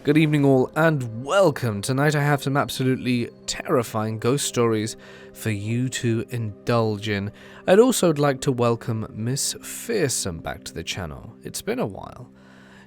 Good evening all and welcome. Tonight I have some absolutely terrifying ghost stories for you to indulge in. I'd also like to welcome Miss Fearsome back to the channel. It's been a while.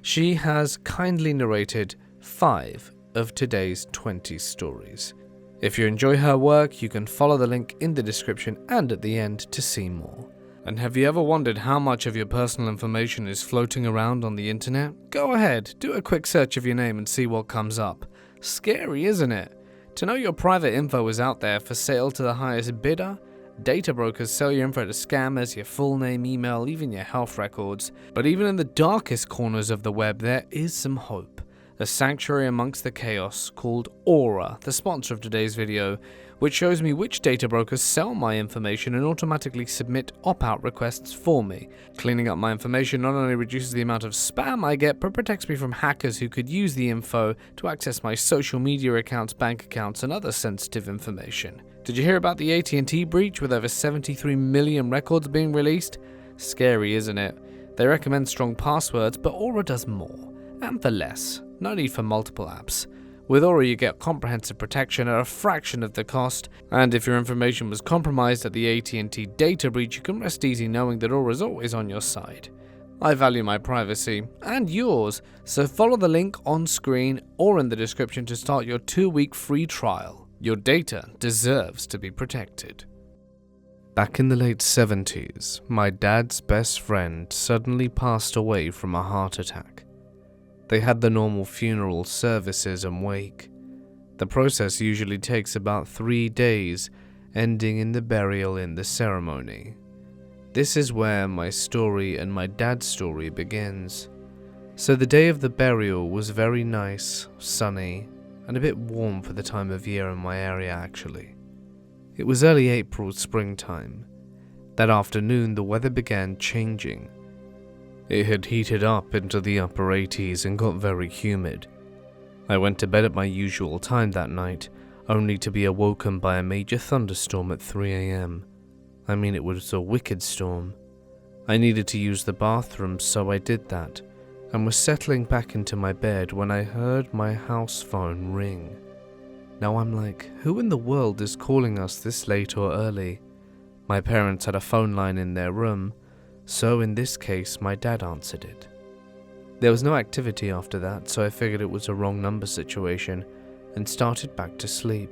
She has kindly narrated 5 of today's 20 stories. If you enjoy her work, you can follow the link in the description and at the end to see more. And have you ever wondered how much of your personal information is floating around on the internet? Go ahead, do a quick search of your name and see what comes up. Scary, isn't it? To know your private info is out there for sale to the highest bidder? Data brokers sell your info to scammers, your full name, email, even your health records. But even in the darkest corners of the web, there is some hope. A sanctuary amongst the chaos called Aurora, the sponsor of today's video, which shows me which data brokers sell my information and automatically submit opt-out requests for me. Cleaning up my information not only reduces the amount of spam I get, but protects me from hackers who could use the info to access my social media accounts, bank accounts, and other sensitive information. Did you hear about the AT&T breach with over 73 million records being released? Scary, isn't it? They recommend strong passwords, but Aurora does more, and for less. No need for multiple apps. With Aurora you get comprehensive protection at a fraction of the cost, and if your information was compromised at the AT&T data breach, you can rest easy knowing that Aurora is always on your side. I value my privacy, and yours, so follow the link on screen or in the description to start your 2-week free trial. Your data deserves to be protected. Back in the late 70s, my dad's best friend suddenly passed away from a heart attack. They had the normal funeral services and wake. The process usually takes about 3 days, ending in the burial in the ceremony. This is where my story and my dad's story begins. So the day of the burial was very nice, sunny, and a bit warm for the time of year in my area actually. It was early April, springtime. That afternoon the weather began changing. It had heated up into the upper 80s and got very humid. I went to bed at my usual time that night, only to be awoken by a major thunderstorm at 3 a.m. I mean, it was a wicked storm. I needed to use the bathroom, so I did that, and was settling back into my bed when I heard my house phone ring. Now I'm like, who in the world is calling us this late or early? My parents had a phone line in their room, so in this case, my dad answered it. There was no activity after that, so I figured it was a wrong number situation and started back to sleep.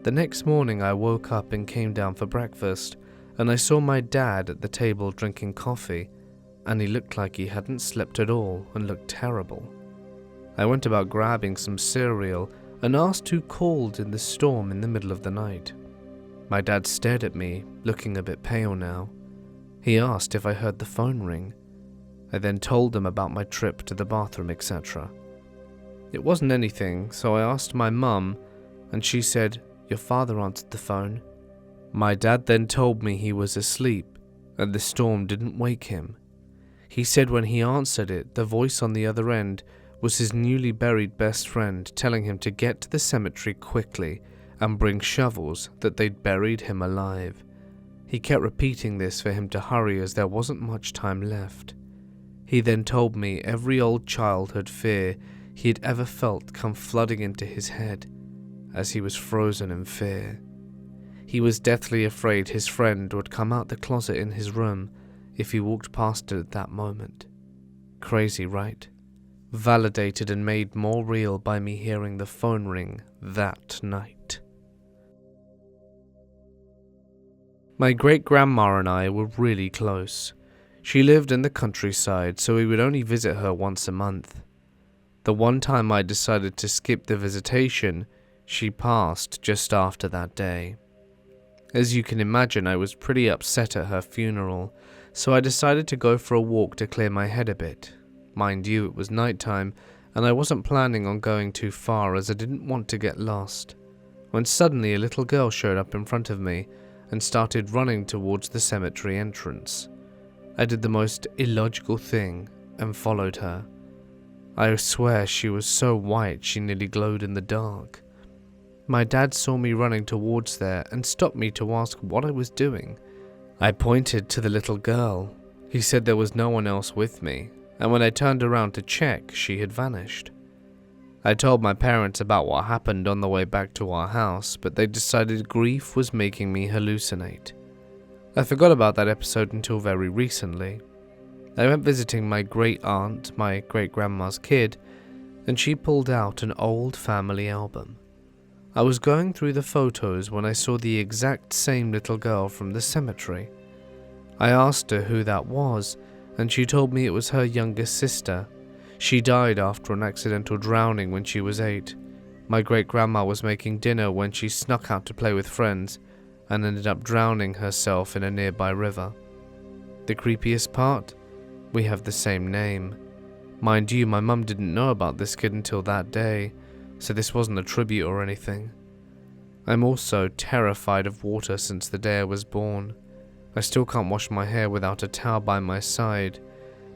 The next morning I woke up and came down for breakfast, and I saw my dad at the table drinking coffee, and he looked like he hadn't slept at all and looked terrible. I went about grabbing some cereal and asked who called in the storm in the middle of the night. My dad stared at me, looking a bit pale now. He asked if I heard the phone ring. I then told him about my trip to the bathroom, etc. It wasn't anything, so I asked my mum, and she said, "Your father answered the phone." My dad then told me he was asleep, and the storm didn't wake him. He said when he answered it, the voice on the other end was his newly buried best friend telling him to get to the cemetery quickly and bring shovels, that they'd buried him alive. He kept repeating this for him to hurry as there wasn't much time left. He then told me every old childhood fear he had ever felt come flooding into his head as he was frozen in fear. He was deathly afraid his friend would come out the closet in his room if he walked past it at that moment. Crazy, right? Validated and made more real by me hearing the phone ring that night. My great-grandma and I were really close. She lived in the countryside, so we would only visit her once a month. The one time I decided to skip the visitation, she passed just after that day. As you can imagine, I was pretty upset at her funeral, so I decided to go for a walk to clear my head a bit. Mind you, it was nighttime, and I wasn't planning on going too far as I didn't want to get lost, when suddenly a little girl showed up in front of me and started running towards the cemetery entrance. I did the most illogical thing and followed her. I swear she was so white she nearly glowed in the dark. My dad saw me running towards there and stopped me to ask what I was doing. I pointed to the little girl. He said there was no one else with me, and when I turned around to check, she had vanished. I told my parents about what happened on the way back to our house, but they decided grief was making me hallucinate. I forgot about that episode until very recently. I went visiting my great aunt, my great grandma's kid, and she pulled out an old family album. I was going through the photos when I saw the exact same little girl from the cemetery. I asked her who that was, and she told me it was her youngest sister. She died after an accidental drowning when she was 8. My great-grandma was making dinner when she snuck out to play with friends and ended up drowning herself in a nearby river. The creepiest part? We have the same name. Mind you, my mum didn't know about this kid until that day, so this wasn't a tribute or anything. I'm also terrified of water since the day I was born. I still can't wash my hair without a towel by my side,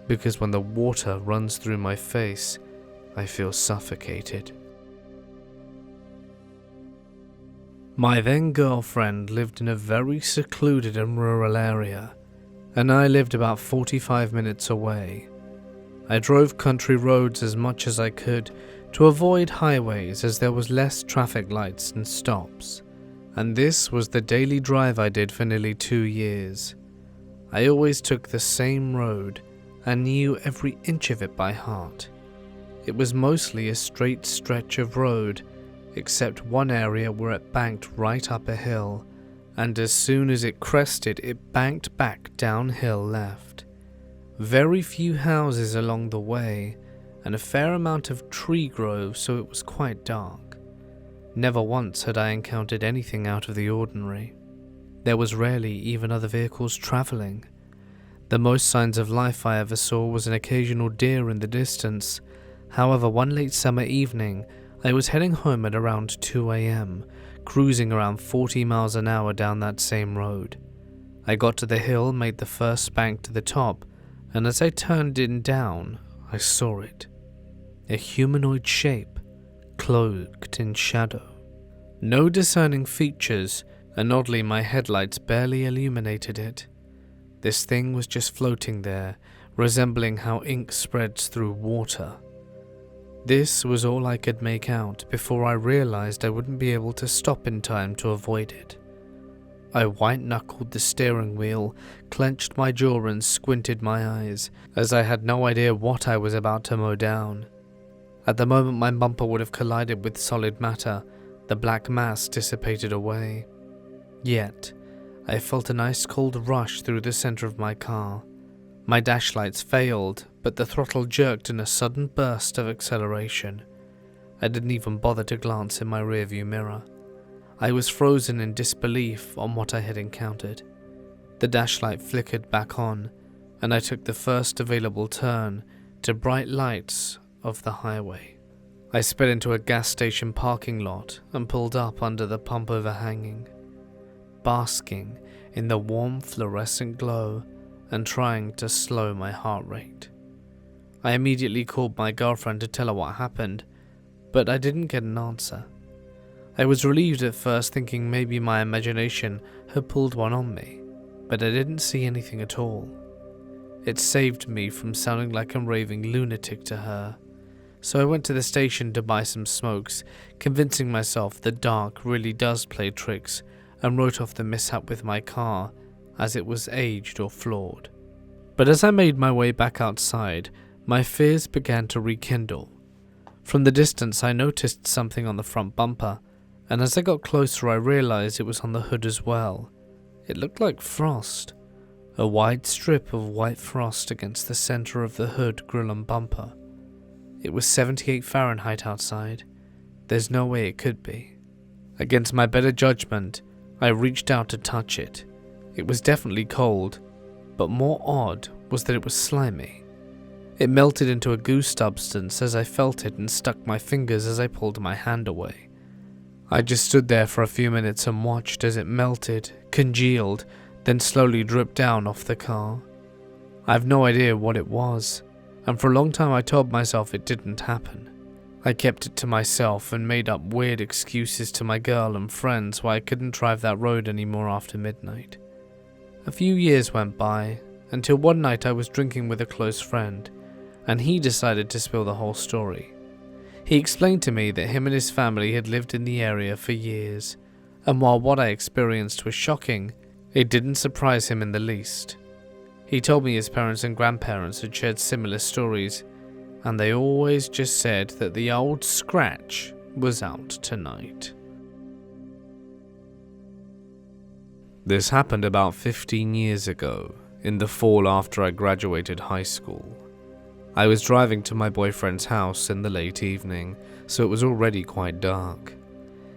because when the water runs through my face, I feel suffocated. My then girlfriend lived in a very secluded and rural area, and I lived about 45 minutes away. I drove country roads as much as I could to avoid highways as there was less traffic lights and stops, and this was the daily drive I did for nearly 2 years. I always took the same road and knew every inch of it by heart. It was mostly a straight stretch of road, except one area where it banked right up a hill, and as soon as it crested, it banked back downhill left. Very few houses along the way, and a fair amount of tree grove, so it was quite dark. Never once had I encountered anything out of the ordinary. There was rarely even other vehicles travelling. The most signs of life I ever saw was an occasional deer in the distance. However, one late summer evening, I was heading home at around 2 a.m., cruising around 40 miles an hour down that same road. I got to the hill, made the first bank to the top, and as I turned in down, I saw it. A humanoid shape, cloaked in shadow. No discerning features, and oddly my headlights barely illuminated it. This thing was just floating there, resembling how ink spreads through water. This was all I could make out before I realized I wouldn't be able to stop in time to avoid it. I white-knuckled the steering wheel, clenched my jaw and squinted my eyes, as I had no idea what I was about to mow down. At the moment my bumper would have collided with solid matter, the black mass dissipated away. Yet, I felt an ice-cold rush through the center of my car. My dash lights failed, but the throttle jerked in a sudden burst of acceleration. I didn't even bother to glance in my rearview mirror. I was frozen in disbelief on what I had encountered. The dash light flickered back on, and I took the first available turn to bright lights of the highway. I sped into a gas station parking lot and pulled up under the pump overhanging, basking in the warm fluorescent glow and trying to slow my heart rate. I immediately called my girlfriend to tell her what happened, but I didn't get an answer. I was relieved at first, thinking maybe my imagination had pulled one on me, but I didn't see anything at all. It saved me from sounding like a raving lunatic to her, so I went to the station to buy some smokes, convincing myself the dark really does play tricks, and wrote off the mishap with my car as it was aged or flawed. But as I made my way back outside, my fears began to rekindle. From the distance I noticed something on the front bumper, and as I got closer I realized it was on the hood as well. It looked like frost, a wide strip of white frost against the center of the hood, grille and bumper. It was 78 Fahrenheit outside. There's no way it could be. Against my better judgment, I reached out to touch it. It was definitely cold, but more odd was that it was slimy. It melted into a goo substance as I felt it and stuck my fingers as I pulled my hand away. I just stood there for a few minutes and watched as it melted, congealed, then slowly dripped down off the car. I have no idea what it was, and for a long time I told myself it didn't happen. I kept it to myself and made up weird excuses to my girl and friends why I couldn't drive that road anymore after midnight. A few years went by, until one night I was drinking with a close friend, and he decided to spill the whole story. He explained to me that him and his family had lived in the area for years, and while what I experienced was shocking, it didn't surprise him in the least. He told me his parents and grandparents had shared similar stories, and they always just said that the old scratch was out tonight. This happened about 15 years ago, in the fall after I graduated high school. I was driving to my boyfriend's house in the late evening, so it was already quite dark.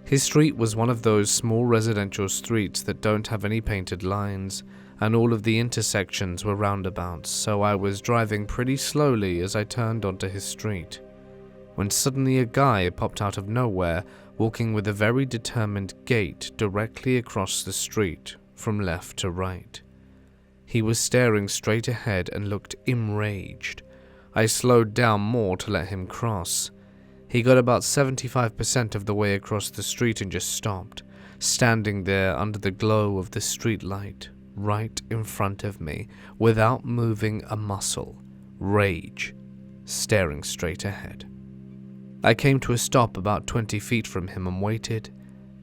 His street was one of those small residential streets that don't have any painted lines, and all of the intersections were roundabouts, so I was driving pretty slowly as I turned onto his street, when suddenly a guy popped out of nowhere, walking with a very determined gait directly across the street from left to right. He was staring straight ahead and looked enraged. I slowed down more to let him cross. He got about 75% of the way across the street and just stopped, standing there under the glow of the street light, right in front of me, without moving a muscle. Rage, staring straight ahead. I came to a stop about 20 feet from him and waited,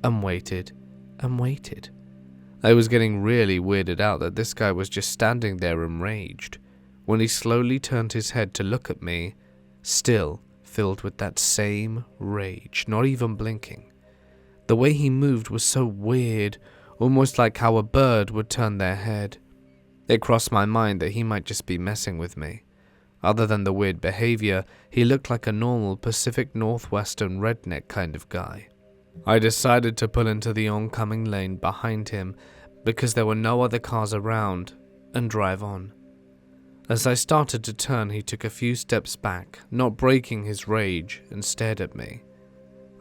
and waited, and waited. I was getting really weirded out that this guy was just standing there enraged, when he slowly turned his head to look at me, still filled with that same rage, not even blinking. The way he moved was so weird, almost like how a bird would turn their head. It crossed my mind that he might just be messing with me. Other than the weird behavior, he looked like a normal Pacific Northwestern redneck kind of guy. I decided to pull into the oncoming lane behind him because there were no other cars around, and drive on. As I started to turn, he took a few steps back, not breaking his rage, and stared at me.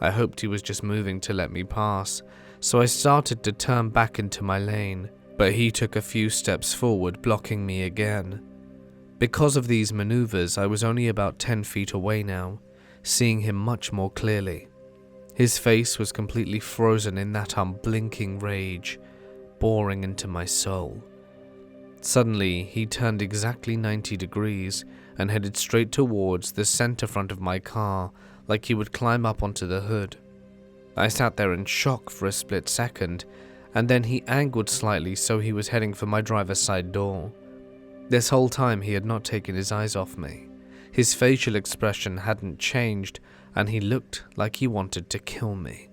I hoped he was just moving to let me pass, so I started to turn back into my lane, but he took a few steps forward, blocking me again. Because of these maneuvers, I was only about 10 feet away now, seeing him much more clearly. His face was completely frozen in that unblinking rage, boring into my soul. Suddenly, he turned exactly 90 degrees and headed straight towards the center front of my car, like he would climb up onto the hood. I sat there in shock for a split second, and then he angled slightly so he was heading for my driver's side door. This whole time he had not taken his eyes off me. His facial expression hadn't changed, and he looked like he wanted to kill me.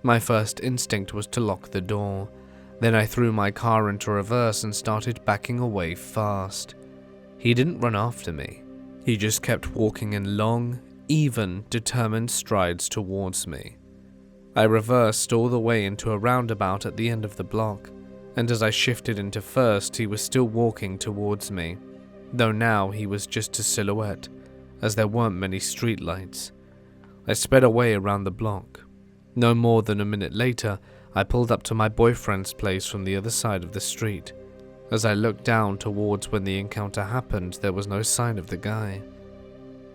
My first instinct was to lock the door. Then I threw my car into reverse and started backing away fast. He didn't run after me. He just kept walking in long, even, determined strides towards me. I reversed all the way into a roundabout at the end of the block, and as I shifted into first, he was still walking towards me, though now he was just a silhouette, as there weren't many streetlights. I sped away around the block. No more than a minute later, I pulled up to my boyfriend's place from the other side of the street. As I looked down towards when the encounter happened, there was no sign of the guy.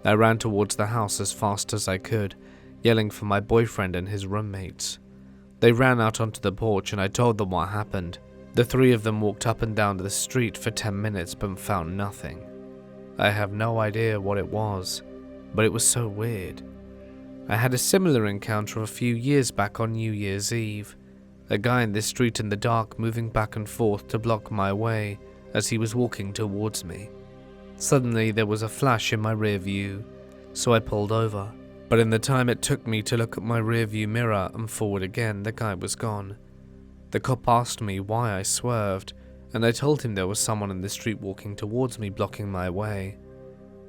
I ran towards the house as fast as I could, yelling for my boyfriend and his roommates. They ran out onto the porch and I told them what happened. The three of them walked up and down the street for 10 minutes but found nothing. I have no idea what it was, but it was so weird. I had a similar encounter a few years back on New Year's Eve. A guy in the street in the dark moving back and forth to block my way as he was walking towards me. Suddenly there was a flash in my rear view, so I pulled over. But in the time it took me to look at my rear view mirror and forward again, the guy was gone. The cop asked me why I swerved, and I told him there was someone in the street walking towards me blocking my way.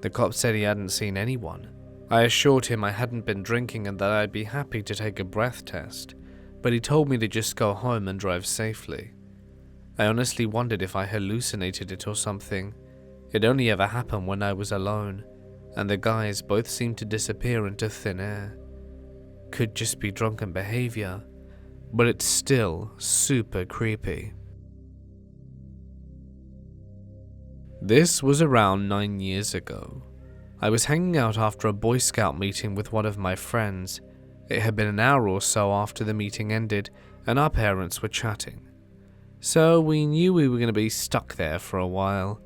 The cop said he hadn't seen anyone. I assured him I hadn't been drinking and that I'd be happy to take a breath test, but he told me to just go home and drive safely. I honestly wondered if I hallucinated it or something. It only ever happened when I was alone, and the guys both seemed to disappear into thin air. Could just be drunken behavior, but it's still super creepy. This was around 9 years ago. I was hanging out after a Boy Scout meeting with one of my friends. It had been an hour or so after the meeting ended, and our parents were chatting. So we knew we were going to be stuck there for a while.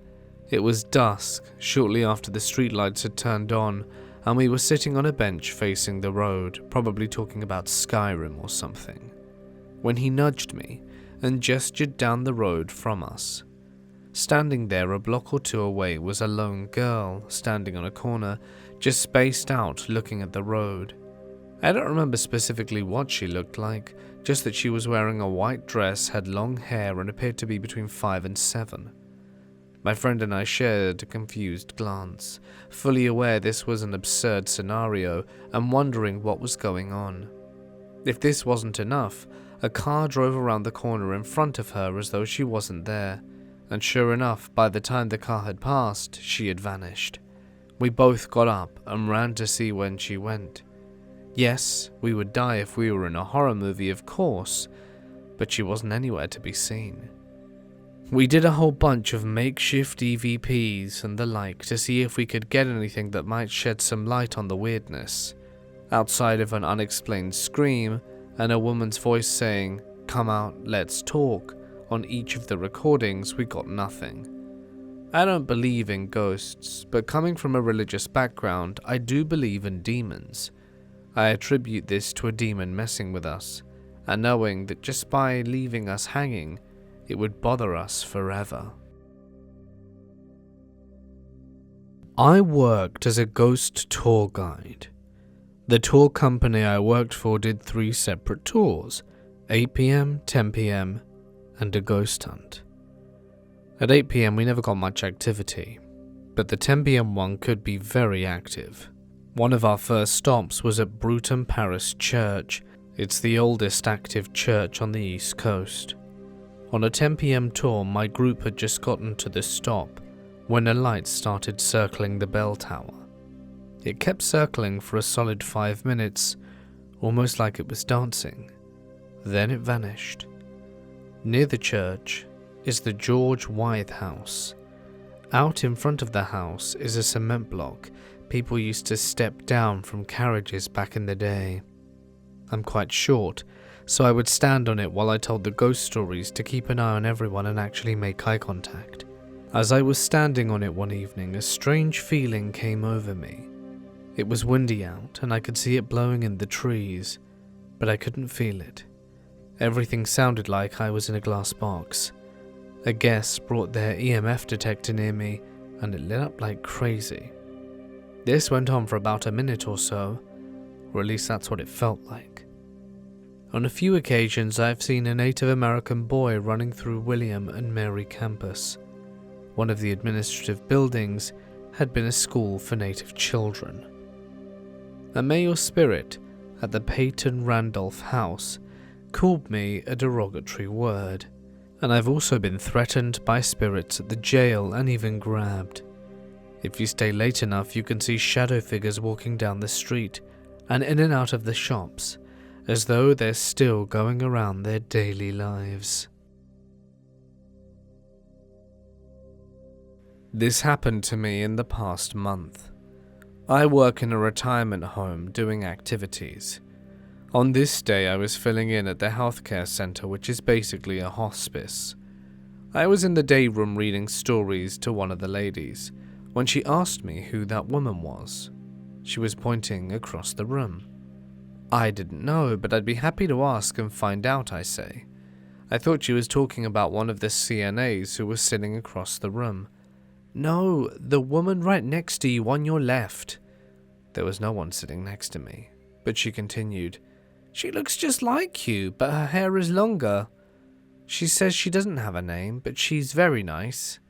It was dusk, shortly after the streetlights had turned on, and we were sitting on a bench facing the road, probably talking about Skyrim or something, when he nudged me and gestured down the road from us. Standing there a block or two away was a lone girl, standing on a corner, just spaced out looking at the road. I don't remember specifically what she looked like, just that she was wearing a white dress, had long hair, and appeared to be between 5 and 7. My friend and I shared a confused glance, fully aware this was an absurd scenario and wondering what was going on. If this wasn't enough, a car drove around the corner in front of her as though she wasn't there, and sure enough, by the time the car had passed, she had vanished. We both got up and ran to see when she went. Yes, we would die if we were in a horror movie, of course, but she wasn't anywhere to be seen. We did a whole bunch of makeshift EVPs and the like to see if we could get anything that might shed some light on the weirdness. Outside of an unexplained scream and a woman's voice saying, "Come out, let's talk," on each of the recordings, we got nothing. I don't believe in ghosts, but coming from a religious background, I do believe in demons. I attribute this to a demon messing with us, and knowing that just by leaving us hanging, it would bother us forever. I worked as a ghost tour guide. The tour company I worked for did 3 separate tours, 8 PM, 10 PM, and a ghost hunt. At 8 PM we never got much activity, but the 10 PM one could be very active. One of our first stops was at Bruton Parish Church. It's the oldest active church on the East Coast. On a 10 PM tour, my group had just gotten to the stop when a light started circling the bell tower. It kept circling for a solid 5 minutes, almost like it was dancing. Then it vanished. Near the church is the George Wythe House. Out in front of the house is a cement block people used to step down from carriages back in the day. I'm quite short, so I would stand on it while I told the ghost stories to keep an eye on everyone and actually make eye contact. As I was standing on it one evening, a strange feeling came over me. It was windy out and I could see it blowing in the trees, but I couldn't feel it. Everything sounded like I was in a glass box. A guest brought their EMF detector near me and it lit up like crazy. This went on for about a minute or so, or at least that's what it felt like. On a few occasions I've seen a Native American boy running through William and Mary campus. One of the administrative buildings had been a school for Native children. A male spirit at the Peyton Randolph house called me a derogatory word, and I've also been threatened by spirits at the jail and even grabbed. If you stay late enough, you can see shadow figures walking down the street and in and out of the shops, as though they're still going around their daily lives. This happened to me in the past month. I work in a retirement home doing activities. On this day I was filling in at the healthcare center, which is basically a hospice. I was in the day room reading stories to one of the ladies, when she asked me who that woman was. She was pointing across the room. I didn't know, but I'd be happy to ask and find out, I say. I thought she was talking about one of the CNAs who was sitting across the room. No, the woman right next to you on your left. There was no one sitting next to me, but she continued, "She looks just like you, but her hair is longer. She says she doesn't have a name, but she's very nice."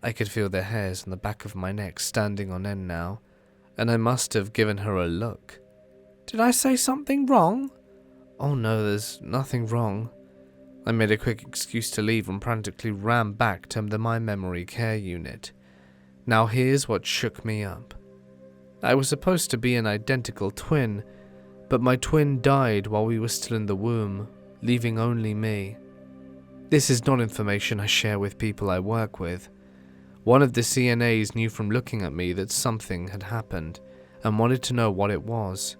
I could feel the hairs on the back of my neck standing on end now, and I must have given her a look. Did I say something wrong? Oh no, there's nothing wrong. I made a quick excuse to leave and frantically ran back to the My Memory Care unit. Now here's what shook me up. I was supposed to be an identical twin, but my twin died while we were still in the womb, leaving only me. This is not information I share with people I work with. One of the CNAs knew from looking at me that something had happened and wanted to know what it was.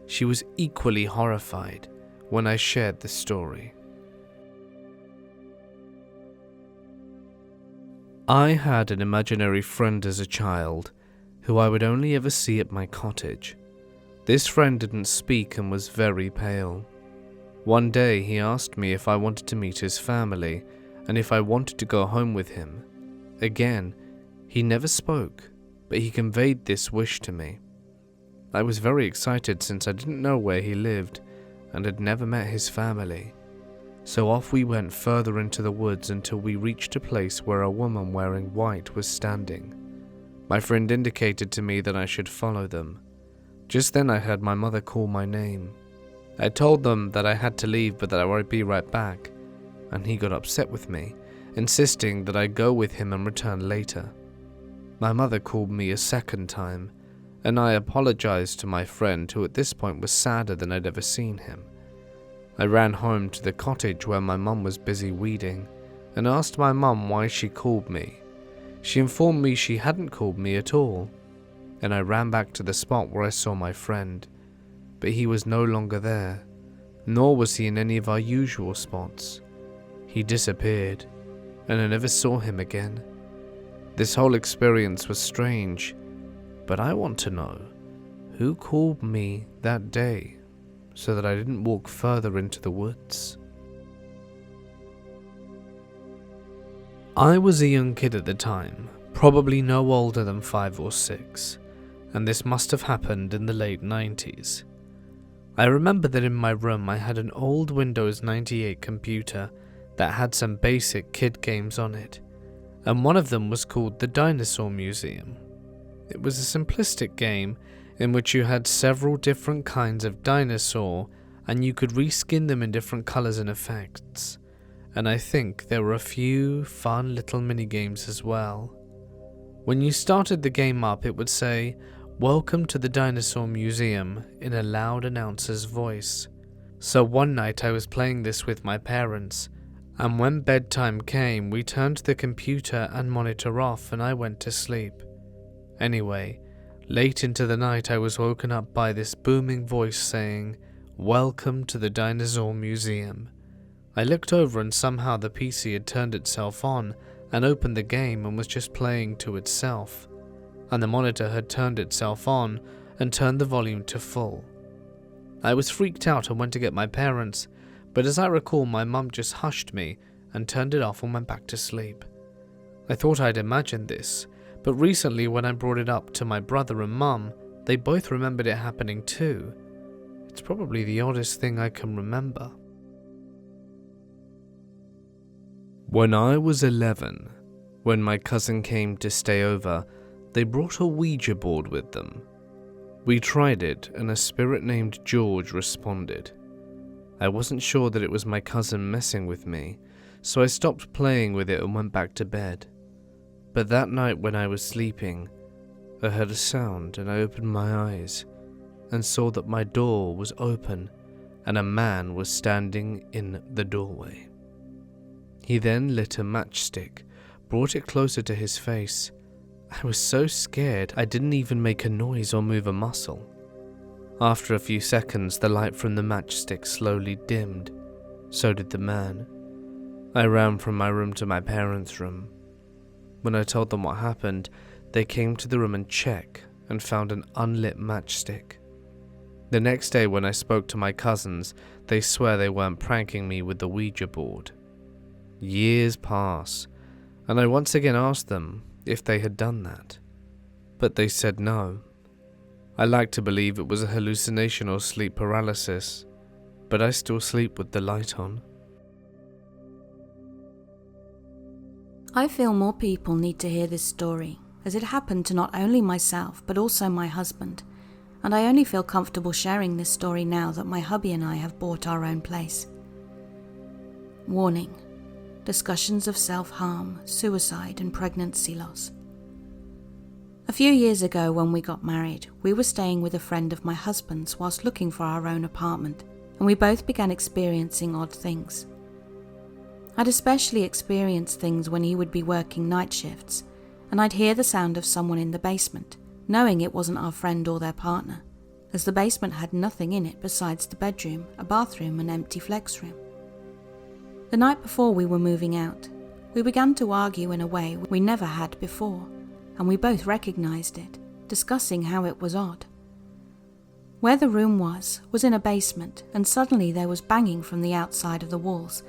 She was equally horrified when I shared the story. I had an imaginary friend as a child who I would only ever see at my cottage. This friend didn't speak and was very pale. One day he asked me if I wanted to meet his family and if I wanted to go home with him. Again, he never spoke, but he conveyed this wish to me. I was very excited since I didn't know where he lived and had never met his family. So off we went further into the woods until we reached a place where a woman wearing white was standing. My friend indicated to me that I should follow them. Just then I heard my mother call my name. I told them that I had to leave but that I would be right back, and he got upset with me, insisting that I go with him and return later. My mother called me a second time, and I apologized to my friend, who at this point was sadder than I'd ever seen him. I ran home to the cottage where my mum was busy weeding and asked my mum why she called me. She informed me she hadn't called me at all, and I ran back to the spot where I saw my friend, but he was no longer there, nor was he in any of our usual spots. He disappeared, and I never saw him again. This whole experience was strange, but I want to know who called me that day so that I didn't walk further into the woods. I was a young kid at the time, probably no older than 5 or 6, and this must have happened in the late 90s. I remember that in my room I had an old Windows 98 computer that had some basic kid games on it, and one of them was called the Dinosaur Museum. It was a simplistic game in which you had several different kinds of dinosaur and you could reskin them in different colors and effects, and I think there were a few fun little minigames as well. When you started the game up, it would say, "Welcome to the Dinosaur Museum," in a loud announcer's voice. So one night I was playing this with my parents, and when bedtime came, we turned the computer and monitor off and I went to sleep. Anyway, late into the night I was woken up by this booming voice saying, "Welcome to the Dinosaur Museum." I looked over and somehow the PC had turned itself on and opened the game and was just playing to itself, and the monitor had turned itself on and turned the volume to full. I was freaked out and went to get my parents, but as I recall my mum just hushed me and turned it off and went back to sleep. I thought I'd imagined this, but recently when I brought it up to my brother and mum, they both remembered it happening too. It's probably the oddest thing I can remember. When I was 11, when my cousin came to stay over, they brought a Ouija board with them. We tried it and a spirit named George responded. I wasn't sure that it was my cousin messing with me, so I stopped playing with it and went back to bed. But that night when I was sleeping, I heard a sound and I opened my eyes and saw that my door was open and a man was standing in the doorway. He then lit a matchstick, brought it closer to his face. I was so scared I didn't even make a noise or move a muscle. After a few seconds, the light from the matchstick slowly dimmed. So did the man. I ran from my room to my parents' room. When I told them what happened, they came to the room and checked and found an unlit matchstick. The next day when I spoke to my cousins, they swear they weren't pranking me with the Ouija board. Years pass, and I once again asked them if they had done that, but they said no. I like to believe it was a hallucination or sleep paralysis, but I still sleep with the light on. I feel more people need to hear this story, as it happened to not only myself but also my husband, and I only feel comfortable sharing this story now that my hubby and I have bought our own place. Warning: discussions of self-harm, suicide and pregnancy loss. A few years ago when we got married, we were staying with a friend of my husband's whilst looking for our own apartment, and we both began experiencing odd things. I'd especially experienced things when he would be working night shifts, and I'd hear the sound of someone in the basement, knowing it wasn't our friend or their partner, as the basement had nothing in it besides the bedroom, a bathroom and empty flex room. The night before we were moving out, we began to argue in a way we never had before, and we both recognised it, discussing how it was odd. Where the room was in a basement, and suddenly there was banging from the outside of the walls,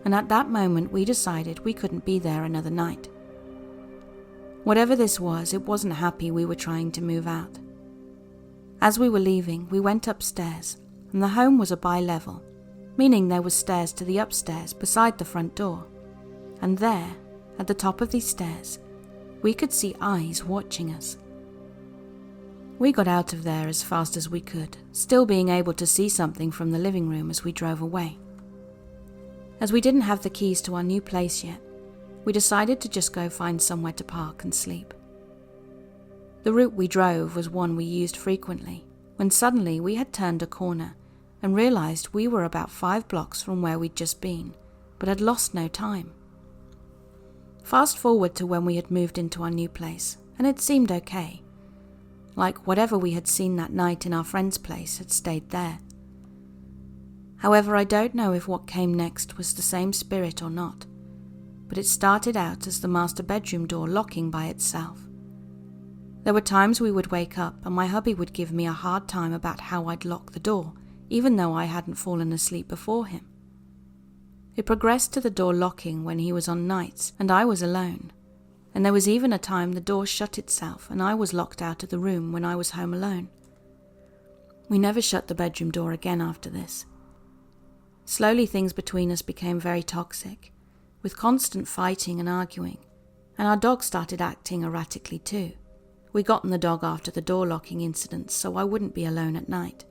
and at that moment we decided we couldn't be there another night. Whatever this was, it wasn't happy we were trying to move out. As we were leaving, we went upstairs, and the home was a bi-level, meaning there was stairs to the upstairs beside the front door, and there, at the top of these stairs, we could see eyes watching us. We got out of there as fast as we could, still being able to see something from the living room as we drove away. As we didn't have the keys to our new place yet, we decided to just go find somewhere to park and sleep. The route we drove was one we used frequently, when suddenly we had turned a corner and realized we were about 5 blocks from where we'd just been, but had lost no time. Fast forward to when we had moved into our new place, and it seemed okay. Like whatever we had seen that night in our friend's place had stayed there. However, I don't know if what came next was the same spirit or not, but it started out as the master bedroom door locking by itself. There were times we would wake up and my hubby would give me a hard time about how I'd lock the door, even though I hadn't fallen asleep before him. It progressed to the door locking when he was on nights and I was alone, and there was even a time the door shut itself and I was locked out of the room when I was home alone. We never shut the bedroom door again after this. Slowly things between us became very toxic, with constant fighting and arguing, and our dog started acting erratically too. We gotten the dog after the door locking incident so I wouldn't be alone at night.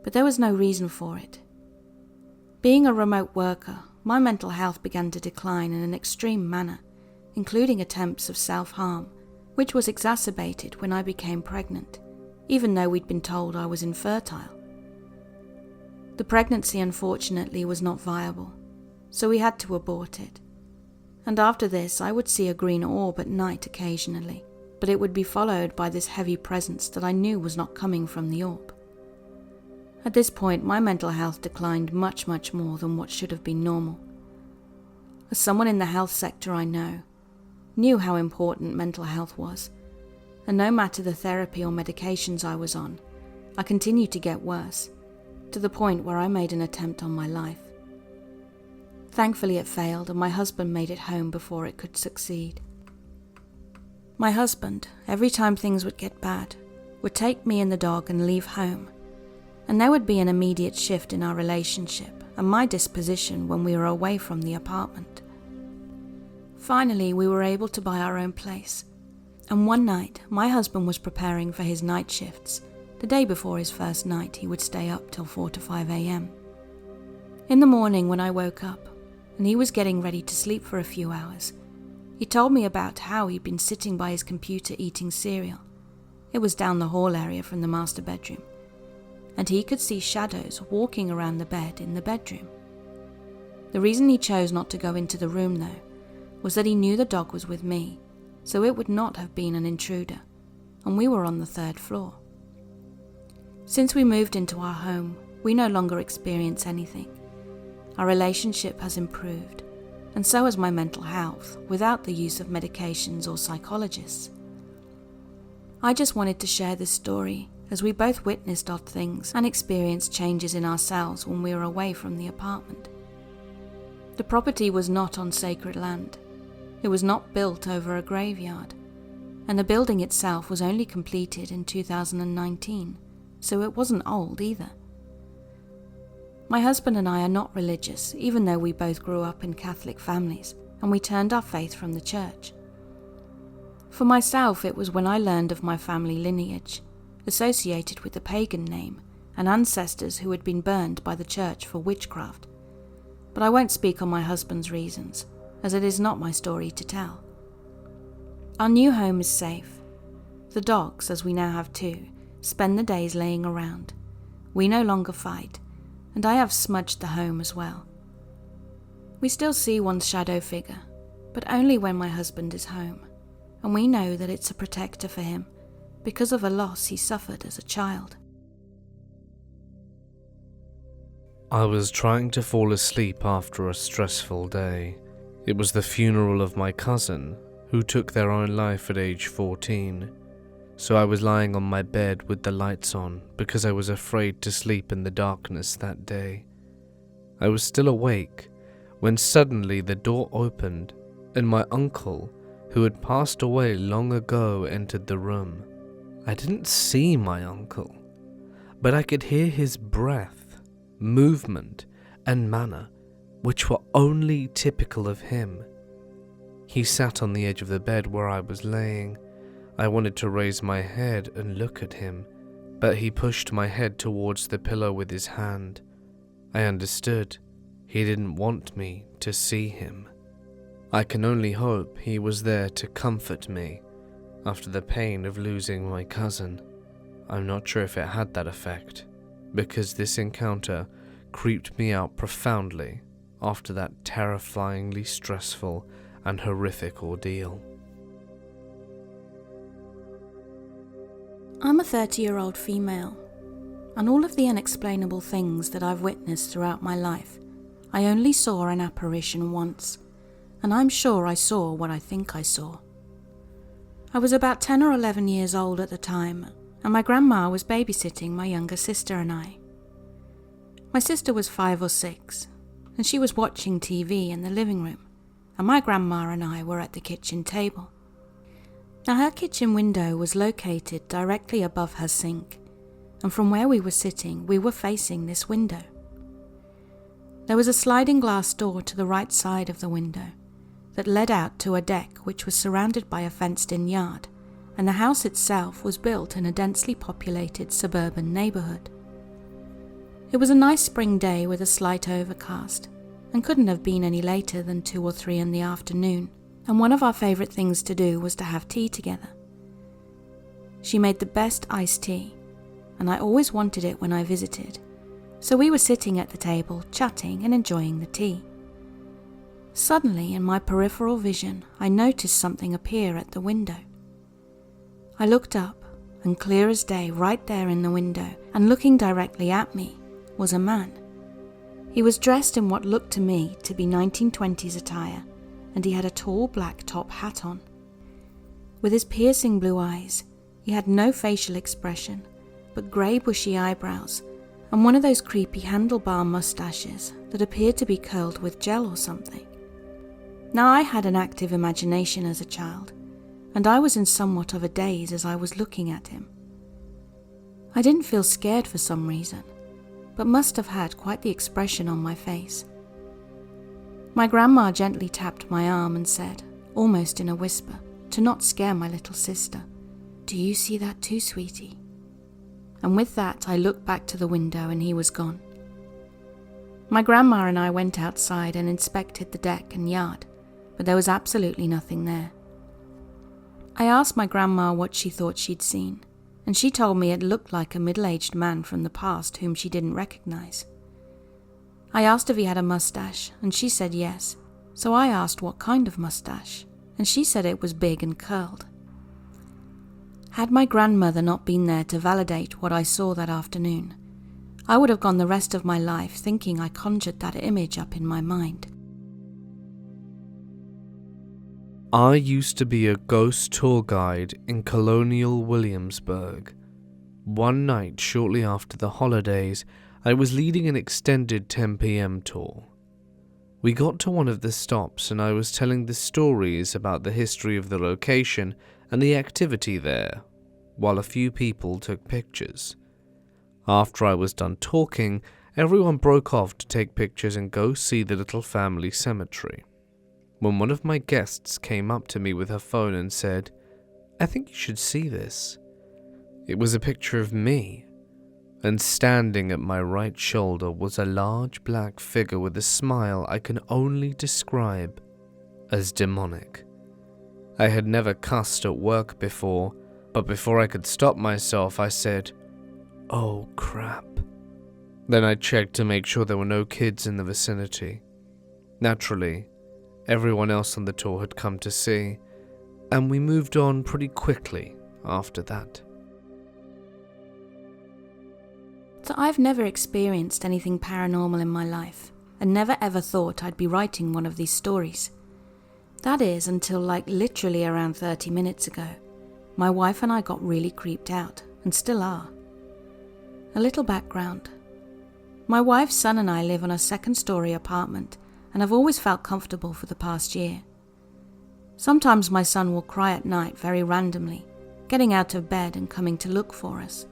But there was no reason for it. Being a remote worker, my mental health began to decline in an extreme manner, including attempts of self-harm, which was exacerbated when I became pregnant, even though we'd been told I was infertile. The pregnancy unfortunately was not viable, so we had to abort it. And after this I would see a green orb at night occasionally, but it would be followed by this heavy presence that I knew was not coming from the orb. At this point my mental health declined much more than what should have been normal. As someone in the health sector I knew how important mental health was, and no matter the therapy or medications I was on, I continued to get worse, to the point where I made an attempt on my life. Thankfully it failed and my husband made it home before it could succeed. My husband, every time things would get bad, would take me and the dog and leave home, and there would be an immediate shift in our relationship and my disposition when we were away from the apartment. Finally, we were able to buy our own place, and one night my husband was preparing for his night shifts. The day before his first night he would stay up till 4 to 5 a.m. In the morning when I woke up, and he was getting ready to sleep for a few hours, he told me about how he'd been sitting by his computer eating cereal. It was down the hall area from the master bedroom, and he could see shadows walking around the bed in the bedroom. The reason he chose not to go into the room though, was that he knew the dog was with me, so it would not have been an intruder, and we were on the 3rd floor. Since we moved into our home, we no longer experience anything. Our relationship has improved, and so has my mental health, without the use of medications or psychologists. I just wanted to share this story, as we both witnessed odd things and experienced changes in ourselves when we were away from the apartment. The property was not on sacred land. It was not built over a graveyard, and the building itself was only completed in 2019, so it wasn't old either. My husband and I are not religious, even though we both grew up in Catholic families, and we turned our faith from the church. For myself, it was when I learned of my family lineage, associated with the pagan name, and ancestors who had been burned by the church for witchcraft. But I won't speak on my husband's reasons, as it is not my story to tell. Our new home is safe. The dogs, as we now have 2, spend the days laying around. We no longer fight, and I have smudged the home as well. We still see one shadow figure, but only when my husband is home, and we know that it's a protector for him because of a loss he suffered as a child. I was trying to fall asleep after a stressful day. It was the funeral of my cousin, who took their own life at age 14. so I was lying on my bed with the lights on because I was afraid to sleep in the darkness that day. I was still awake when suddenly the door opened and my uncle, who had passed away long ago, entered the room. I didn't see my uncle, but I could hear his breath, movement, and manner, which were only typical of him. He sat on the edge of the bed where I was laying. I wanted to raise my head and look at him, but he pushed my head towards the pillow with his hand. I understood. He didn't want me to see him. I can only hope he was there to comfort me after the pain of losing my cousin. I'm not sure if it had that effect, because this encounter creeped me out profoundly after that terrifyingly stressful and horrific ordeal. I'm a 30-year-old female, and all of the unexplainable things that I've witnessed throughout my life, I only saw an apparition once, and I'm sure I saw what I think I saw. I was about 10 or 11 years old at the time, and my grandma was babysitting my younger sister and I. My sister was 5 or 6, and she was watching TV in the living room, and my grandma and I were at the kitchen table. Now, her kitchen window was located directly above her sink, and from where we were sitting, we were facing this window. There was a sliding glass door to the right side of the window that led out to a deck which was surrounded by a fenced-in yard, and the house itself was built in a densely populated suburban neighborhood. It was a nice spring day with a slight overcast, and couldn't have been any later than 2 or 3 in the afternoon, and one of our favorite things to do was to have tea together. She made the best iced tea, and I always wanted it when I visited, so we were sitting at the table chatting and enjoying the tea. Suddenly, in my peripheral vision, I noticed something appear at the window. I looked up, and clear as day, right there in the window, and looking directly at me, was a man. He was dressed in what looked to me to be 1920s attire, and he had a tall black top hat on. With his piercing blue eyes, he had no facial expression, but grey bushy eyebrows, and one of those creepy handlebar mustaches that appeared to be curled with gel or something. Now, I had an active imagination as a child, and I was in somewhat of a daze as I was looking at him. I didn't feel scared for some reason, but must have had quite the expression on my face. My grandma gently tapped my arm and said, almost in a whisper, to not scare my little sister, "Do you see that too, sweetie?" And with that, I looked back to the window and he was gone. My grandma and I went outside and inspected the deck and yard, but there was absolutely nothing there. I asked my grandma what she thought she'd seen, and she told me it looked like a middle-aged man from the past whom she didn't recognize. I asked if he had a mustache, and she said yes, so I asked what kind of mustache, and she said it was big and curled. Had my grandmother not been there to validate what I saw that afternoon, I would have gone the rest of my life thinking I conjured that image up in my mind. I used to be a ghost tour guide in colonial Williamsburg. One night shortly after the holidays, I was leading an extended 10 p.m. tour. We got to one of the stops and I was telling the stories about the history of the location and the activity there, while a few people took pictures. After I was done talking, everyone broke off to take pictures and go see the little family cemetery. When one of my guests came up to me with her phone and said, "I think you should see this." It was a picture of me, and standing at my right shoulder was a large black figure with a smile I can only describe as demonic. I had never cussed at work before, but before I could stop myself, I said, "Oh crap." Then I checked to make sure there were no kids in the vicinity. Naturally, everyone else on the tour had come to see, and we moved on pretty quickly after that. So I've never experienced anything paranormal in my life, and never ever thought I'd be writing one of these stories. That is, until literally around 30 minutes ago, My wife and I got really creeped out, and still are. A little background. My wife's son and I live on a second-story apartment and have always felt comfortable for the past year. Sometimes my son will cry at night very randomly, getting out of bed and coming to look for us.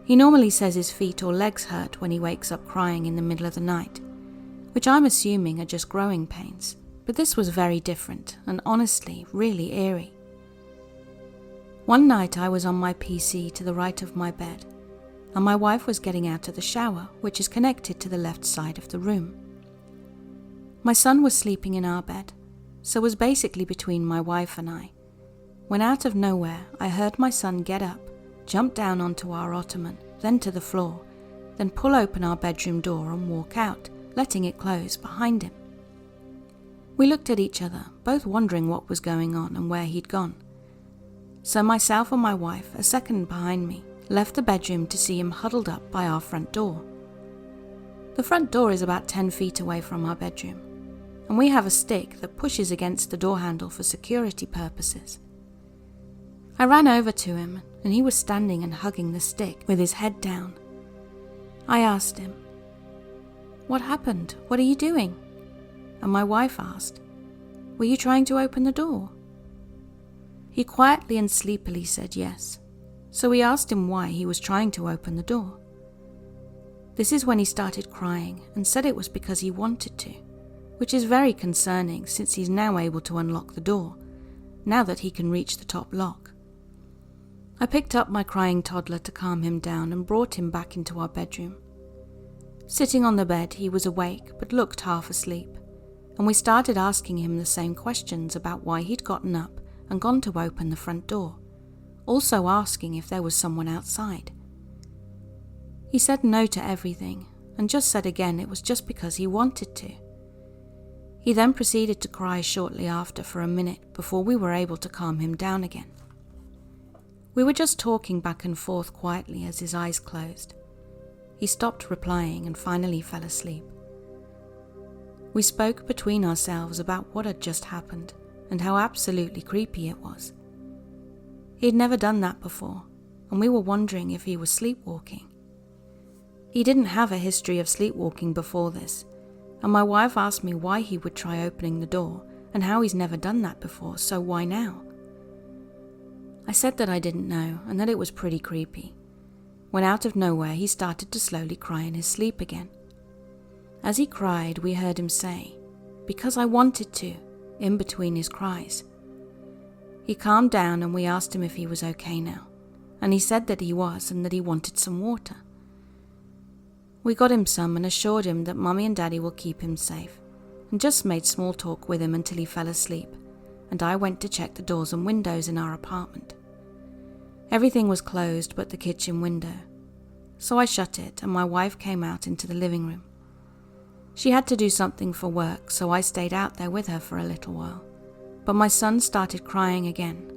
He normally says his feet or legs hurt when he wakes up crying in the middle of the night, which I'm assuming are just growing pains, but this was very different and honestly really eerie. One night I was on my PC to the right of my bed, and my wife was getting out of the shower, which is connected to the left side of the room. My son was sleeping in our bed, so was basically between my wife and I, when out of nowhere I heard my son get up, jump down onto our ottoman, then to the floor, then pull open our bedroom door and walk out, letting it close behind him. We looked at each other, both wondering what was going on and where he'd gone. So myself and my wife, a second behind me, left the bedroom to see him huddled up by our front door. The front door is about 10 feet away from our bedroom, and we have a stick that pushes against the door handle for security purposes. I ran over to him, and he was standing and hugging the stick with his head down. I asked him, "What happened? What are you doing?" And my wife asked, "Were you trying to open the door?" He quietly and sleepily said yes, so we asked him why he was trying to open the door. This is when he started crying and said it was because he wanted to, which is very concerning since he's now able to unlock the door, now that he can reach the top lock. I picked up my crying toddler to calm him down and brought him back into our bedroom. Sitting on the bed, he was awake but looked half asleep, and we started asking him the same questions about why he'd gotten up and gone to open the front door, also asking if there was someone outside. He said no to everything and just said again it was just because he wanted to. He then proceeded to cry shortly after for a minute before we were able to calm him down again. We were just talking back and forth quietly as his eyes closed. He stopped replying and finally fell asleep. We spoke between ourselves about what had just happened and how absolutely creepy it was. He had never done that before, and we were wondering if he was sleepwalking. He didn't have a history of sleepwalking before this, and my wife asked me why he would try opening the door and how he's never done that before, so why now? I said that I didn't know and that it was pretty creepy, when out of nowhere he started to slowly cry in his sleep again. As he cried, we heard him say, "Because I wanted to," in between his cries. He calmed down and we asked him if he was okay now, and he said that he was and that he wanted some water. We got him some and assured him that Mummy and Daddy will keep him safe, and just made small talk with him until he fell asleep, and I went to check the doors and windows in our apartment. Everything was closed but the kitchen window, so I shut it and my wife came out into the living room. She had to do something for work, so I stayed out there with her for a little while, but my son started crying again,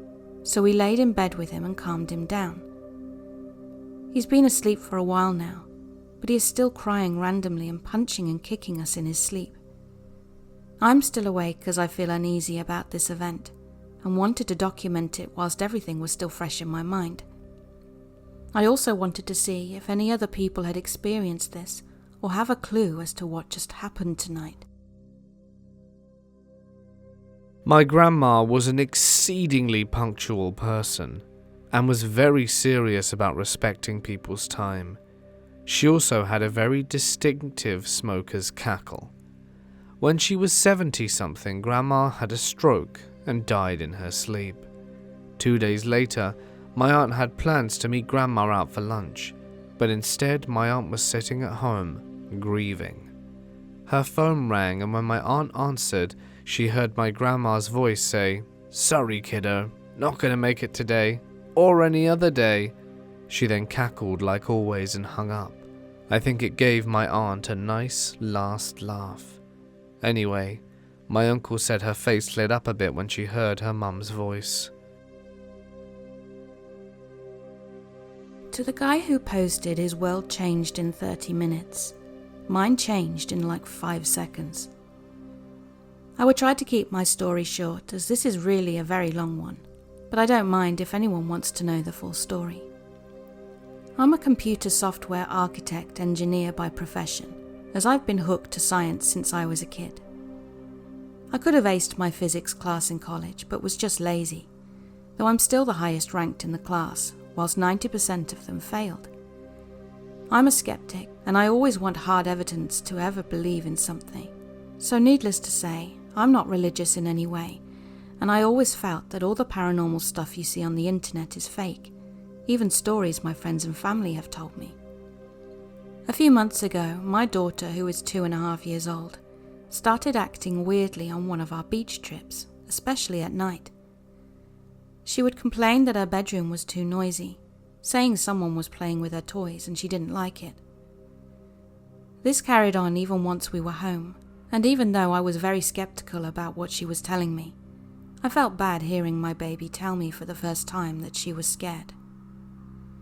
so we laid in bed with him and calmed him down. He's been asleep for a while now, but he is still crying randomly and punching and kicking us in his sleep. I'm still awake as I feel uneasy about this event and wanted to document it whilst everything was still fresh in my mind. I also wanted to see if any other people had experienced this or have a clue as to what just happened tonight. My grandma was an exceedingly punctual person and was very serious about respecting people's time. She also had a very distinctive smoker's cackle. When she was 70-something, Grandma had a stroke and died in her sleep. 2 days later, my aunt had plans to meet Grandma out for lunch, but instead my aunt was sitting at home, grieving. Her phone rang, and when my aunt answered, she heard my grandma's voice say, "Sorry, kiddo, not gonna make it today, or any other day." She then cackled like always and hung up. I think it gave my aunt a nice last laugh. Anyway, my uncle said her face lit up a bit when she heard her mum's voice. To the guy who posted his world changed in 30 minutes, mine changed in like 5 seconds. I will try to keep my story short as this is really a very long one, but I don't mind if anyone wants to know the full story. I'm a computer software architect engineer by profession, as I've been hooked to science since I was a kid. I could have aced my physics class in college, but was just lazy, though I'm still the highest ranked in the class, whilst 90% of them failed. I'm a skeptic, and I always want hard evidence to ever believe in something. So needless to say, I'm not religious in any way, and I always felt that all the paranormal stuff you see on the internet is fake, even stories my friends and family have told me. A few months ago, my daughter, who is 2.5 years old, started acting weirdly on one of our beach trips, especially at night. She would complain that her bedroom was too noisy, saying someone was playing with her toys and she didn't like it. This carried on even once we were home, and even though I was very skeptical about what she was telling me, I felt bad hearing my baby tell me for the first time that she was scared.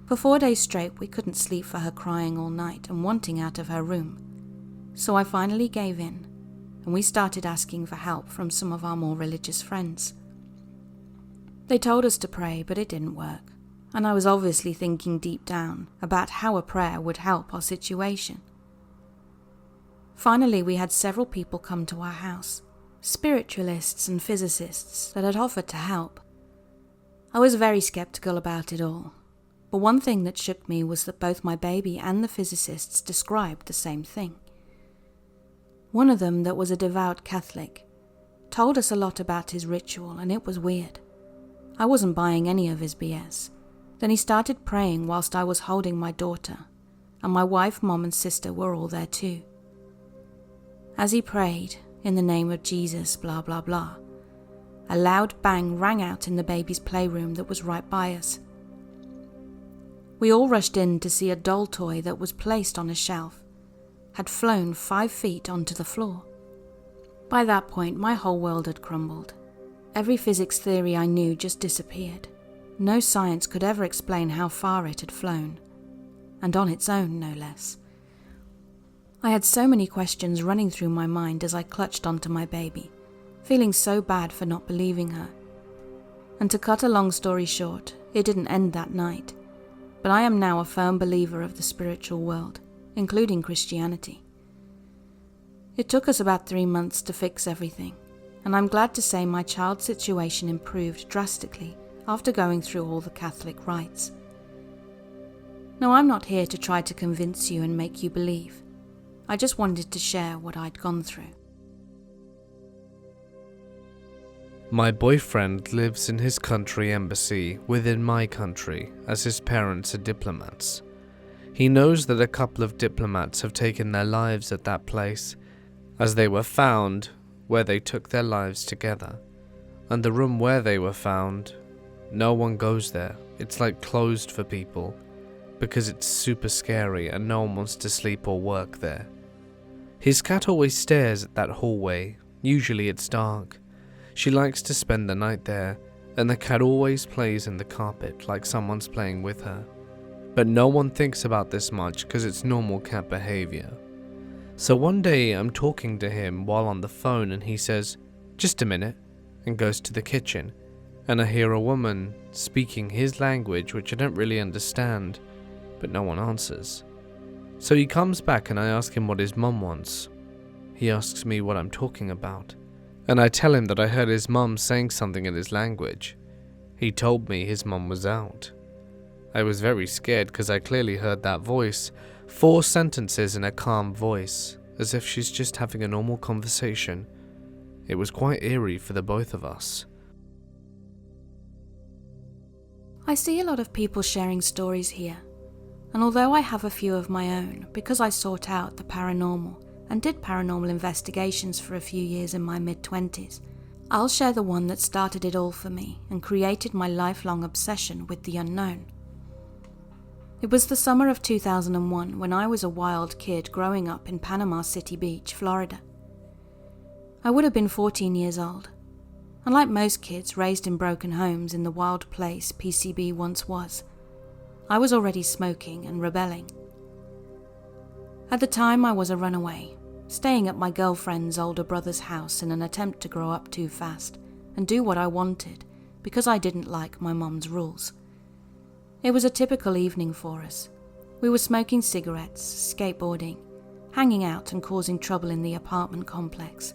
For 4 days straight, we couldn't sleep for her crying all night and wanting out of her room. So I finally gave in, and we started asking for help from some of our more religious friends. They told us to pray, but it didn't work, and I was obviously thinking deep down about how a prayer would help our situation. Finally, we had several people come to our house, spiritualists and physicists that had offered to help. I was very skeptical about it all, but one thing that shook me was that both my baby and the physicists described the same thing. One of them, that was a devout Catholic, told us a lot about his ritual, and it was weird. I wasn't buying any of his BS. Then he started praying whilst I was holding my daughter, and my wife, mom and sister were all there too. As he prayed, in the name of Jesus, blah blah blah, a loud bang rang out in the baby's playroom that was right by us. We all rushed in to see a doll toy that was placed on a shelf had flown 5 feet onto the floor. By that point, my whole world had crumbled. Every physics theory I knew just disappeared. No science could ever explain how far it had flown, and on its own, no less. I had so many questions running through my mind as I clutched onto my baby, feeling so bad for not believing her. And to cut a long story short, it didn't end that night, but I am now a firm believer of the spiritual world, including Christianity. It took us about 3 months to fix everything, and I'm glad to say my child's situation improved drastically after going through all the Catholic rites. Now, I'm not here to try to convince you and make you believe. I just wanted to share what I'd gone through. My boyfriend lives in his country embassy within my country, as his parents are diplomats. He knows that a couple of diplomats have taken their lives at that place, as they were found where they took their lives together. And the room where they were found, no one goes there. It's like closed for people, because it's super scary and no one wants to sleep or work there. His cat always stares at that hallway. Usually it's dark. She likes to spend the night there, and the cat always plays in the carpet like someone's playing with her. But no one thinks about this much because it's normal cat behavior. So one day I'm talking to him while on the phone and he says, "Just a minute," and goes to the kitchen, and I hear a woman speaking his language, which I don't really understand, but no one answers. So he comes back and I ask him what his mum wants. He asks me what I'm talking about, and I tell him that I heard his mum saying something in his language. He told me his mum was out. I was very scared because I clearly heard that voice, 4 sentences in a calm voice, as if she's just having a normal conversation. It was quite eerie for the both of us. I see a lot of people sharing stories here, and although I have a few of my own, because I sought out the paranormal and did paranormal investigations for a few years in my mid-20s, I'll share the one that started it all for me and created my lifelong obsession with the unknown. It was the summer of 2001 when I was a wild kid growing up in Panama City Beach, Florida. I would have been 14 years old, and like most kids raised in broken homes in the wild place PCB once was, I was already smoking and rebelling. At the time, I was a runaway, staying at my girlfriend's older brother's house in an attempt to grow up too fast and do what I wanted because I didn't like my mum's rules. It was a typical evening for us. We were smoking cigarettes, skateboarding, hanging out and causing trouble in the apartment complex.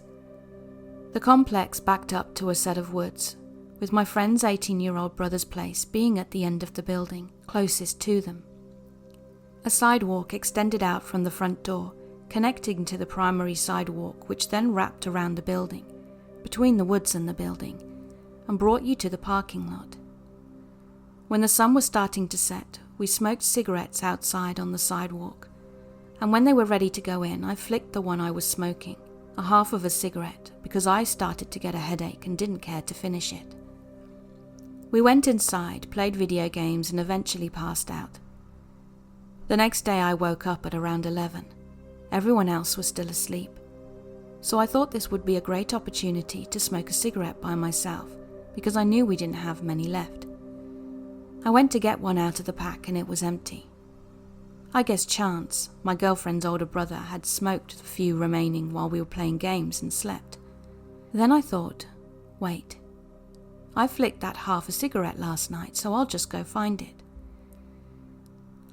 The complex backed up to a set of woods, with my friend's 18-year-old brother's place being at the end of the building, closest to them. A sidewalk extended out from the front door, connecting to the primary sidewalk, which then wrapped around the building, between the woods and the building, and brought you to the parking lot. When the sun was starting to set, we smoked cigarettes outside on the sidewalk, and when they were ready to go in, I flicked the one I was smoking, a half of a cigarette, because I started to get a headache and didn't care to finish it. We went inside, played video games, and eventually passed out. The next day I woke up at around 11. Everyone else was still asleep, so I thought this would be a great opportunity to smoke a cigarette by myself, because I knew we didn't have many left. I went to get one out of the pack and it was empty. I guess chance, my girlfriend's older brother, had smoked the few remaining while we were playing games and slept. Then I thought, wait, I flicked that half a cigarette last night, so I'll just go find it.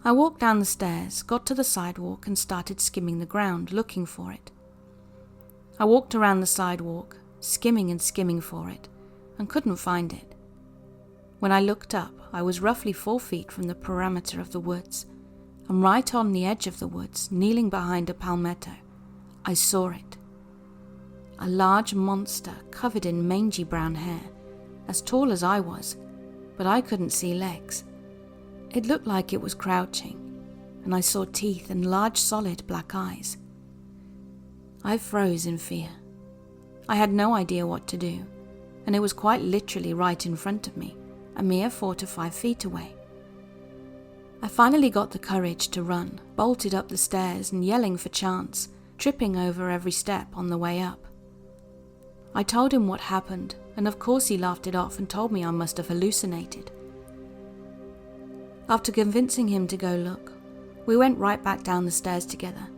I walked down the stairs, got to the sidewalk and started skimming the ground, looking for it. I walked around the sidewalk, skimming and skimming for it, and couldn't find it. When I looked up, I was roughly 4 feet from the perimeter of the woods, and right on the edge of the woods, kneeling behind a palmetto, I saw it. A large monster covered in mangy brown hair, as tall as I was, but I couldn't see legs. It looked like it was crouching, and I saw teeth and large solid black eyes. I froze in fear. I had no idea what to do, and it was quite literally right in front of me, a mere 4 to 5 feet away. I finally got the courage to run, bolted up the stairs and yelling for Chance, tripping over every step on the way up. I told him what happened, and of course he laughed it off and told me I must have hallucinated. After convincing him to go look, we went right back down the stairs together,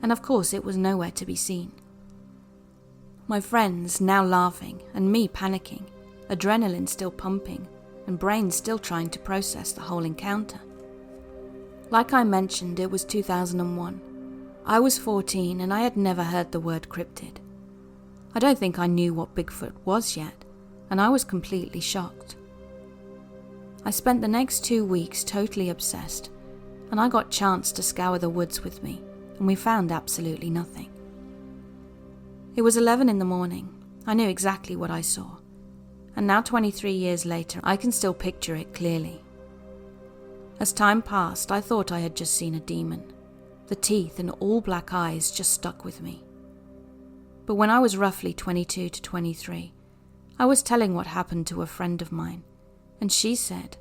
and of course it was nowhere to be seen. My friends now laughing and me panicking, adrenaline still pumping, and brain still trying to process the whole encounter. Like I mentioned, it was 2001. I was 14 and I had never heard the word cryptid. I don't think I knew what Bigfoot was yet, and I was completely shocked. I spent the next 2 weeks totally obsessed, and I got Chance to scour the woods with me, and we found absolutely nothing. It was 11 in the morning. I knew exactly what I saw, and now 23 years later, I can still picture it clearly. As time passed, I thought I had just seen a demon. The teeth and all black eyes just stuck with me. But when I was roughly 22 to 23, I was telling what happened to a friend of mine, and she said,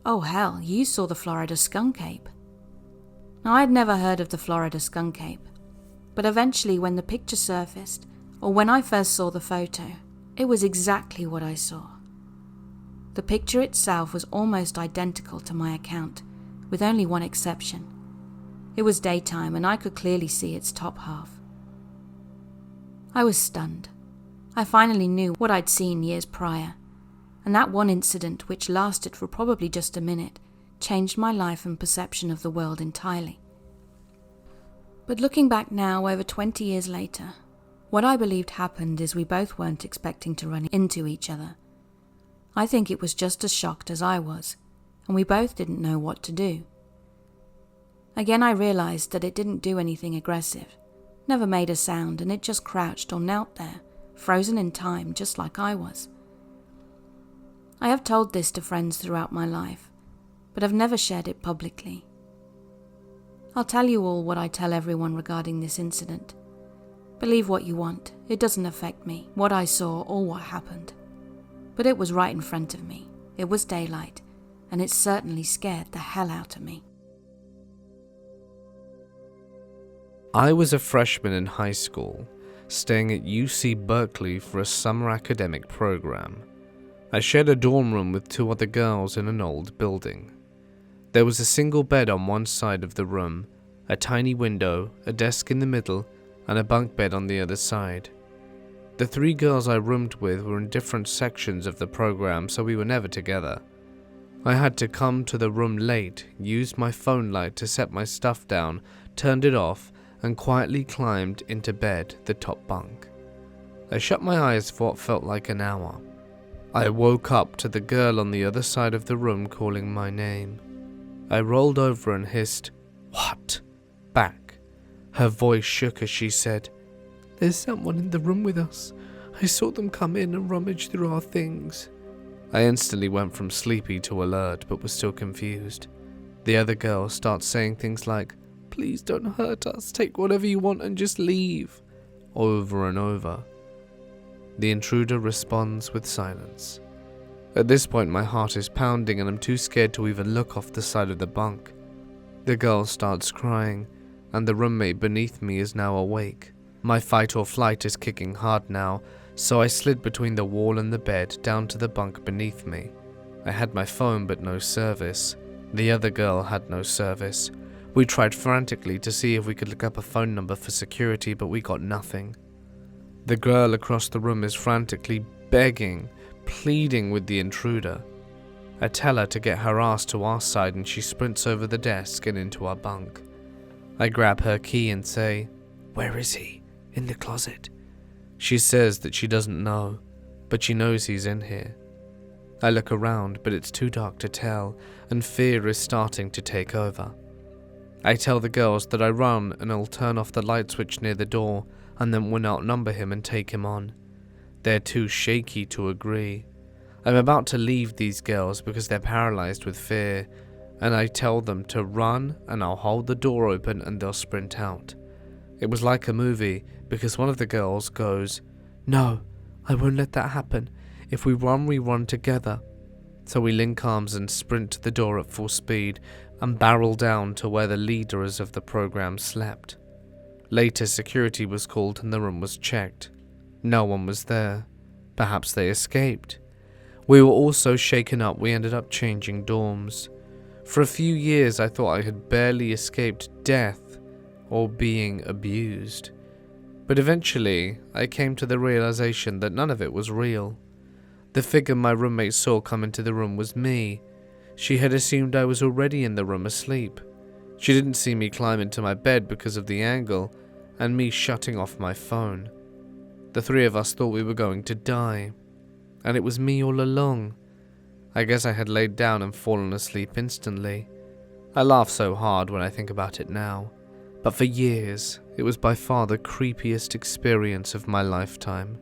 "Oh hell, you saw the Florida skunk ape." Now I had never heard of the Florida skunk ape, but eventually when the picture surfaced, or when I first saw the photo, it was exactly what I saw. The picture itself was almost identical to my account, with only one exception. It was daytime and I could clearly see its top half. I was stunned. I finally knew what I'd seen years prior, and that one incident, which lasted for probably just a minute, changed my life and perception of the world entirely. But looking back now, over 20 years later, what I believed happened is we both weren't expecting to run into each other. I think it was just as shocked as I was, and we both didn't know what to do. Again, I realized that it didn't do anything aggressive, never made a sound, and it just crouched or knelt there, frozen in time, just like I was. I have told this to friends throughout my life, but I've never shared it publicly. I'll tell you all what I tell everyone regarding this incident. Believe what you want, it doesn't affect me, what I saw or what happened. But it was right in front of me, it was daylight, and it certainly scared the hell out of me. I was a freshman in high school, staying at UC Berkeley for a summer academic program. I shared a dorm room with 2 other girls in an old building. There was a single bed on one side of the room, a tiny window, a desk in the middle, and a bunk bed on the other side. The 3 girls I roomed with were in different sections of the program, so we were never together. I had to come to the room late, used my phone light to set my stuff down, turned it off, and quietly climbed into bed, the top bunk. I shut my eyes for what felt like an hour. I woke up to the girl on the other side of the room calling my name. I rolled over and hissed, "What?" back. Her voice shook as she said, "There's someone in the room with us. I saw them come in and rummage through our things." I instantly went from sleepy to alert, but was still confused. The other girl starts saying things like, "Please don't hurt us, take whatever you want and just leave," over and over. The intruder responds with silence. At this point my heart is pounding and I'm too scared to even look off the side of the bunk. The girl starts crying, and the roommate beneath me is now awake. My fight or flight is kicking hard now, so I slid between the wall and the bed down to the bunk beneath me. I had my phone but no service. The other girl had no service. We tried frantically to see if we could look up a phone number for security, but we got nothing. The girl across the room is frantically begging, pleading with the intruder. I tell her to get her ass to our side and she sprints over the desk and into our bunk. I grab her key and say, "Where is he? In the closet?" She says that she doesn't know, but she knows he's in here. I look around, but it's too dark to tell, and fear is starting to take over. I tell the girls that I run and I'll turn off the light switch near the door, and then we'll outnumber him and take him on. They're too shaky to agree. I'm about to leave these girls because they're paralyzed with fear, and I tell them to run and I'll hold the door open and they'll sprint out. It was like a movie because one of the girls goes, "No, I won't let that happen. If we run together." So we link arms and sprint to the door at full speed and barrel down to where the leaders of the program slept. Later, security was called and the room was checked. No one was there. Perhaps they escaped. We were all so shaken up we ended up changing dorms. For a few years I thought I had barely escaped death or being abused. But eventually I came to the realization that none of it was real. The figure my roommate saw come into the room was me. She had assumed I was already in the room asleep. She didn't see me climb into my bed because of the angle and me shutting off my phone. The 3 of us thought we were going to die, and it was me all along. I guess I had laid down and fallen asleep instantly. I laugh so hard when I think about it now, but for years it was by far the creepiest experience of my lifetime.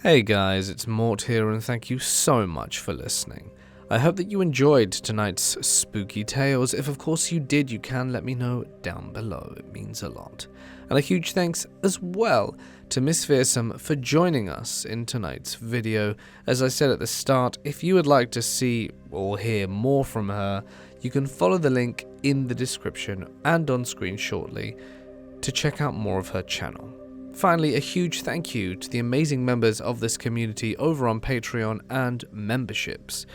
Hey guys, it's Mort here and thank you so much for listening. I hope that you enjoyed tonight's spooky tales. If of course you did, you can let me know down below. It means a lot. And a huge thanks as well to Miss Fearsome for joining us in tonight's video. As I said at the start, if you would like to see or hear more from her, you can follow the link in the description and on screen shortly to check out more of her channel. Finally, a huge thank you to the amazing members of this community over on Patreon and memberships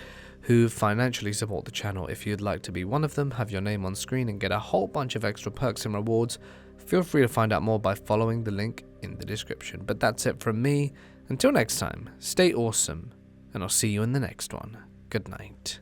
who financially support the channel. If you'd like to be one of them, have your name on screen and get a whole bunch of extra perks and rewards, feel free to find out more by following the link in the description. But that's it from me. Until next time, stay awesome, and I'll see you in the next one. Good night.